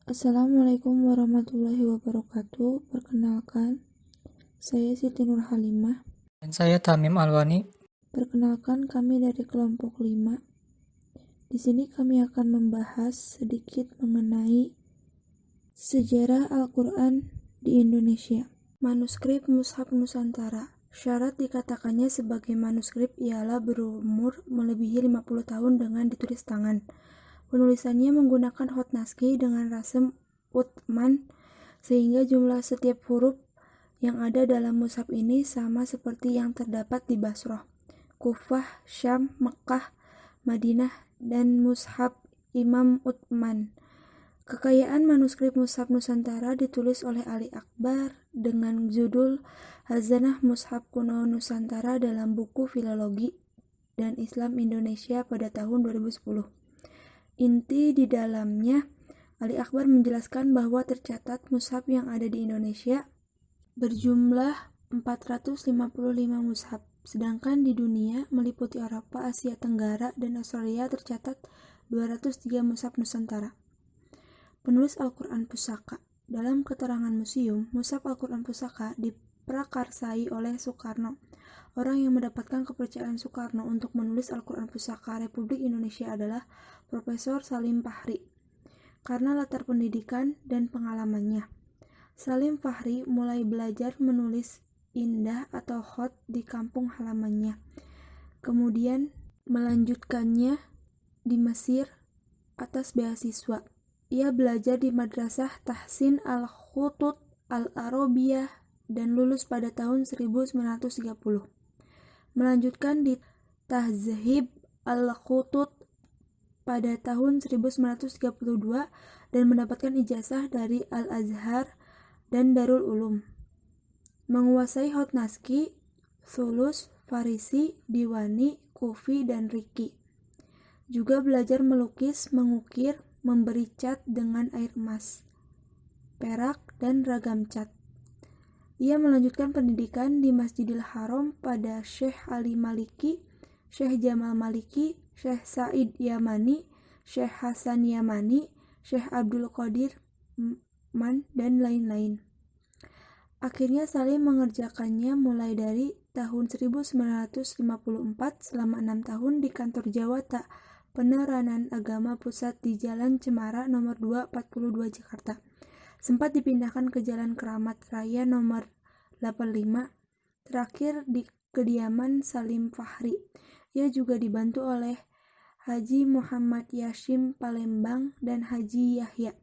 Assalamualaikum warahmatullahi wabarakatuh. Perkenalkan, saya Siti Nurhalimah. Dan saya Tamim Alwani. Perkenalkan, kami dari kelompok 5. Di sini kami akan membahas sedikit mengenai sejarah Al-Quran di Indonesia. Manuskrip Mushaf Nusantara. Syarat dikatakannya sebagai manuskrip ialah berumur melebihi 50 tahun dengan ditulis tangan. Penulisannya menggunakan hotnaski dengan rasem Uthman, sehingga jumlah setiap huruf yang ada dalam mushaf ini sama seperti yang terdapat di Basrah, Kufah, Syam, Mekkah, Madinah, dan mushaf Imam Uthman. Kekayaan manuskrip Mushaf Nusantara ditulis oleh Ali Akbar dengan judul Hazanah Mushaf Kuno Nusantara dalam buku Filologi dan Islam Indonesia pada tahun 2010. Inti di dalamnya, Ali Akbar menjelaskan bahwa tercatat mushaf yang ada di Indonesia berjumlah 455 mushaf, sedangkan di dunia meliputi Eropa, Asia Tenggara, dan Australia tercatat 203 mushaf Nusantara. Penulis Al-Quran Pusaka. Dalam keterangan museum, mushaf Al-Quran Pusaka diprakarsai oleh Soekarno. Orang yang mendapatkan kepercayaan Soekarno untuk menulis Al-Quran Pusaka Republik Indonesia adalah Profesor Salim Fahri. Karena latar pendidikan dan pengalamannya, Salim Fahri mulai belajar menulis indah atau khot di kampung halamannya. Kemudian melanjutkannya di Mesir atas beasiswa. Ia belajar di Madrasah Tahsin Al-Khutut Al-Arabiyah dan lulus pada tahun 1930. Melanjutkan di Tahzib Al-Khutut pada tahun 1932 dan mendapatkan ijazah dari Al-Azhar dan Darul Ulum. Menguasai hotnaski, Thulus, Farisi, Diwani, Kufi, dan Riki. Juga belajar melukis, mengukir, memberi cat dengan air emas, perak, dan ragam cat. Ia melanjutkan pendidikan di Masjidil Haram pada Syekh Ali Maliki, Syekh Jamal Maliki, Syekh Said Yamani, Syekh Hasan Yamani, Syekh Abdul Qadir Man, dan lain-lain. Akhirnya Salim mengerjakannya mulai dari tahun 1954 selama 6 tahun di kantor Jawata Peneranan Agama Pusat di Jalan Cemara nomor 242 Jakarta. Sempat dipindahkan ke Jalan Keramat Raya nomor 85, terakhir di kediaman Salim Fahri. Ia juga dibantu oleh Haji Muhammad Yashim Palembang dan Haji Yahya.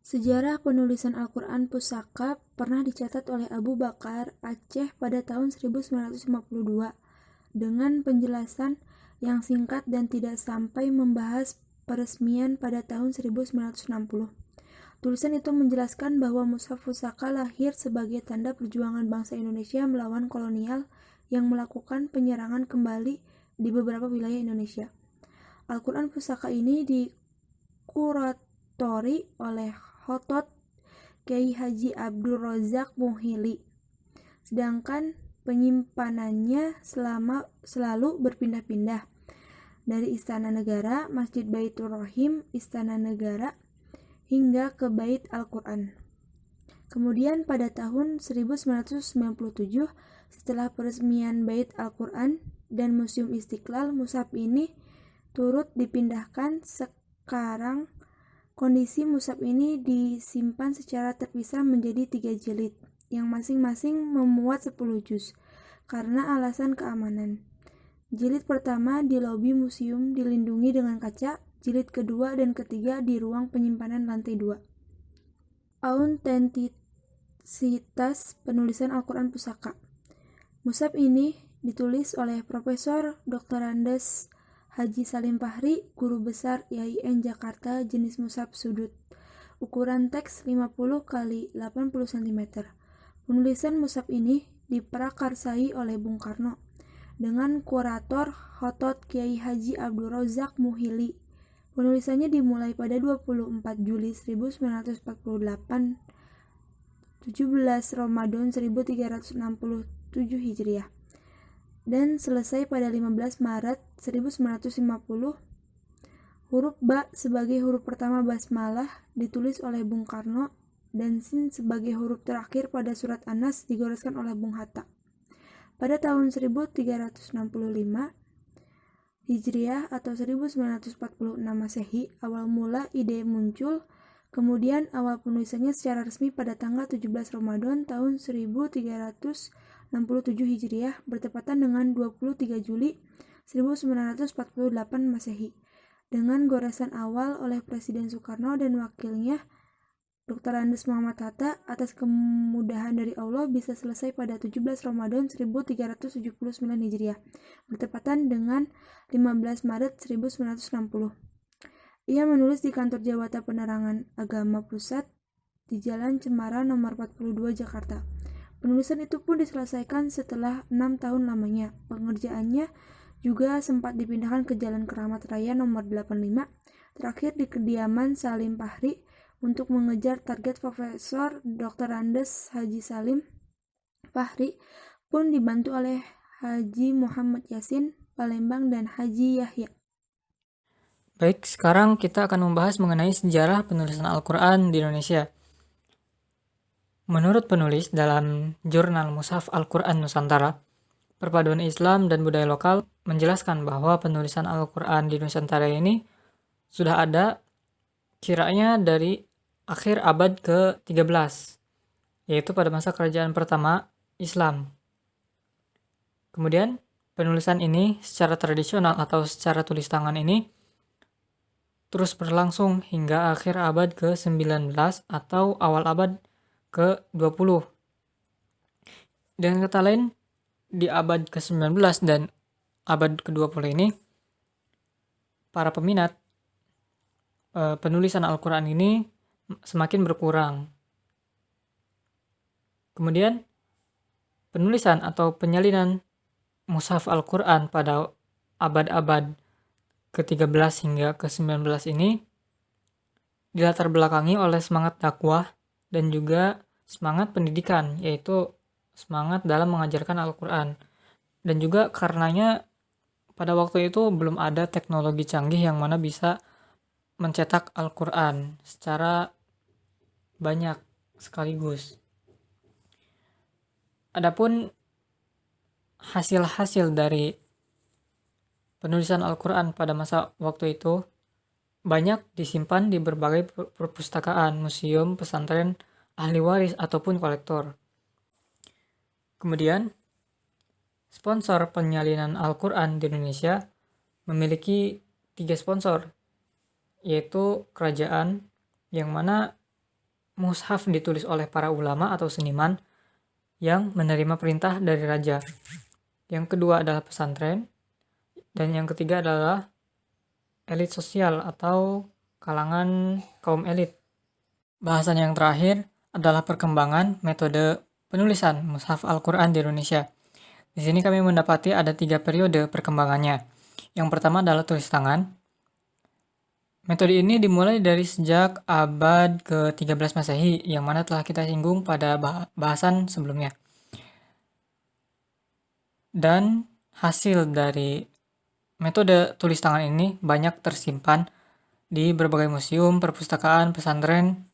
Sejarah penulisan Al-Quran Pusaka pernah dicatat oleh Abu Bakar Aceh pada tahun 1952 dengan penjelasan yang singkat dan tidak sampai membahas peresmian pada tahun 1960. Tulisan itu menjelaskan bahwa mushaf Pusaka lahir sebagai tanda perjuangan bangsa Indonesia melawan kolonial yang melakukan penyerangan kembali di beberapa wilayah Indonesia. Al-Quran Pusaka ini dikuratori oleh Khotot Kiai Haji Abdul Razak Muhili, sedangkan penyimpanannya selalu berpindah-pindah dari Istana Negara, Masjid Baitur Rahim, Istana Negara, hingga ke Bait Al-Quran. Kemudian pada tahun 1997, setelah peresmian Bait Al-Quran dan Museum Istiqlal, mushaf ini turut dipindahkan. Sekarang kondisi mushaf ini disimpan secara terpisah menjadi 3 jilid, yang masing-masing memuat 10 juz, karena alasan keamanan. Jilid pertama di lobi museum dilindungi dengan kaca, jilid kedua dan ketiga di ruang penyimpanan lantai 2. Autentisitas penulisan Al-Quran Pusaka. Mushaf ini ditulis oleh Profesor Dr. Andes Haji Salim Fahri, Guru Besar IAIN Jakarta, jenis mushaf sudut. Ukuran teks 50 x 80 cm. Penulisan mushaf ini diprakarsai oleh Bung Karno dengan kurator Khotot Kiai Haji Abdul Razak Muhili. Penulisannya dimulai pada 24 Juli 1948, 17 Ramadan 1367 Hijriah, dan selesai pada 15 Maret 1950 Huruf Ba sebagai huruf pertama basmalah ditulis oleh Bung Karno dan Sin sebagai huruf terakhir pada surat An-Nas digoreskan oleh Bung Hatta. Pada tahun 1365 Hijriah atau 1946 Masehi, awal mula ide muncul, kemudian awal penulisannya secara resmi pada tanggal 17 Ramadan tahun 1367 Hijriah bertepatan dengan 23 Juli 1948 Masehi. Dengan goresan awal oleh Presiden Soekarno dan wakilnya Dr. Andes Muhammad Hatta, atas kemudahan dari Allah bisa selesai pada 17 Ramadan 1379 Hijriah, bertepatan dengan 15 Maret 1960. Ia menulis di kantor Jawata Penerangan Agama Pusat di Jalan Cemara nomor 42 Jakarta. Penulisan itu pun diselesaikan setelah 6 tahun lamanya. Pengerjaannya juga sempat dipindahkan ke Jalan Keramat Raya nomor 85, terakhir di kediaman Salim Fahri untuk mengejar target Profesor Dr. Andes Haji Salim Fahri pun dibantu oleh Haji Muhammad Yasin Palembang dan Haji Yahya. Baik, sekarang kita akan membahas mengenai sejarah penulisan Al-Quran di Indonesia. Menurut penulis dalam jurnal Mushaf Al-Quran Nusantara, Perpaduan Islam dan Budaya Lokal menjelaskan bahwa penulisan Al-Quran di Nusantara ini sudah ada kiranya dari akhir abad ke-13, yaitu pada masa kerajaan pertama Islam. Kemudian, penulisan ini secara tradisional atau secara tulis tangan ini terus berlangsung hingga akhir abad ke-19 atau awal abad ke-20. Dengan kata lain, di abad ke-19 dan abad ke-20 ini, para peminat penulisan Al-Quran ini semakin berkurang. Kemudian, penulisan atau penyalinan Mushaf Al-Quran pada abad-abad ke-13 hingga ke-19 ini dilatar belakangi oleh semangat dakwah dan juga semangat pendidikan, yaitu semangat dalam mengajarkan Al-Quran. Dan juga karenanya pada waktu itu belum ada teknologi canggih yang mana bisa mencetak Al-Quran secara banyak sekaligus. Adapun hasil-hasil dari penulisan Al-Quran pada masa waktu itu banyak disimpan di berbagai perpustakaan, museum, pesantren, ahli waris, ataupun kolektor. Kemudian, sponsor penyalinan Al-Quran di Indonesia memiliki 3 sponsor, yaitu kerajaan, yang mana mushaf ditulis oleh para ulama atau seniman yang menerima perintah dari raja. Yang kedua adalah pesantren, dan yang ketiga adalah elit sosial atau kalangan kaum elit. Bahasan yang terakhir adalah perkembangan metode penulisan Mushaf Al-Quran di Indonesia. Di sini kami mendapati ada 3 periode perkembangannya. Yang pertama adalah tulis tangan. Metode ini dimulai dari sejak abad ke-13 Masehi, yang mana telah kita singgung pada bahasan sebelumnya. Dan hasil dari metode tulis tangan ini banyak tersimpan di berbagai museum, perpustakaan, pesantren,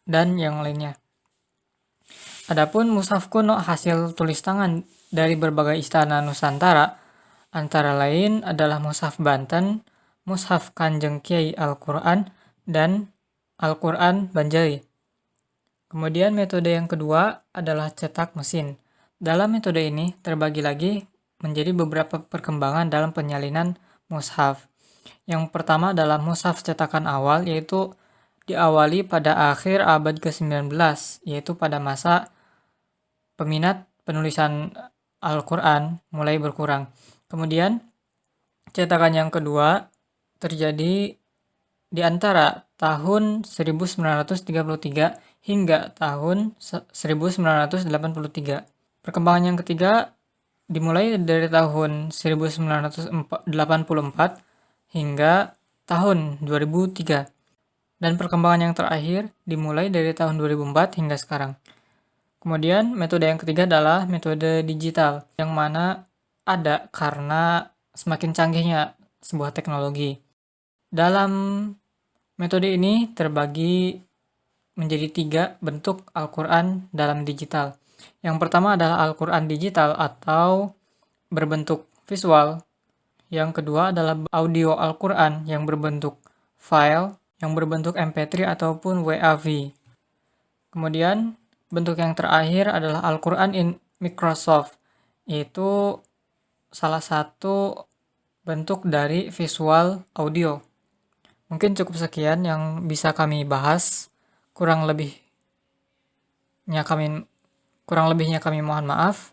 dan yang lainnya. Adapun mushaf kuno hasil tulis tangan dari berbagai istana Nusantara, antara lain adalah Mushaf Banten, Mushaf Kanjeng Kiai Al-Quran, dan Al-Quran Banjari. Kemudian metode yang kedua adalah cetak mesin. Dalam metode ini terbagi lagi menjadi beberapa perkembangan dalam penyalinan mushaf. Yang pertama adalah mushaf cetakan awal, yaitu diawali pada akhir abad ke-19, yaitu pada masa peminat penulisan Al-Quran mulai berkurang. Kemudian cetakan yang kedua terjadi di antara tahun 1933 hingga tahun 1983. Perkembangan yang ketiga dimulai dari tahun 1984 hingga tahun 2003. Dan perkembangan yang terakhir dimulai dari tahun 2004 hingga sekarang. Kemudian metode yang ketiga adalah metode digital, yang mana ada karena semakin canggihnya sebuah teknologi. Dalam metode ini terbagi menjadi 3 bentuk Al-Quran dalam digital. Yang pertama adalah Al-Quran digital atau berbentuk visual. Yang kedua adalah audio Al-Quran yang berbentuk file, yang berbentuk MP3 ataupun WAV. Kemudian bentuk yang terakhir adalah Al-Quran in Microsoft, yaitu salah satu bentuk dari visual audio. Mungkin cukup sekian yang bisa kami bahas. Kurang lebihnya kami mohon maaf.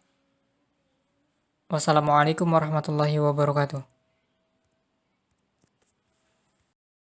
Wassalamualaikum warahmatullahi wabarakatuh.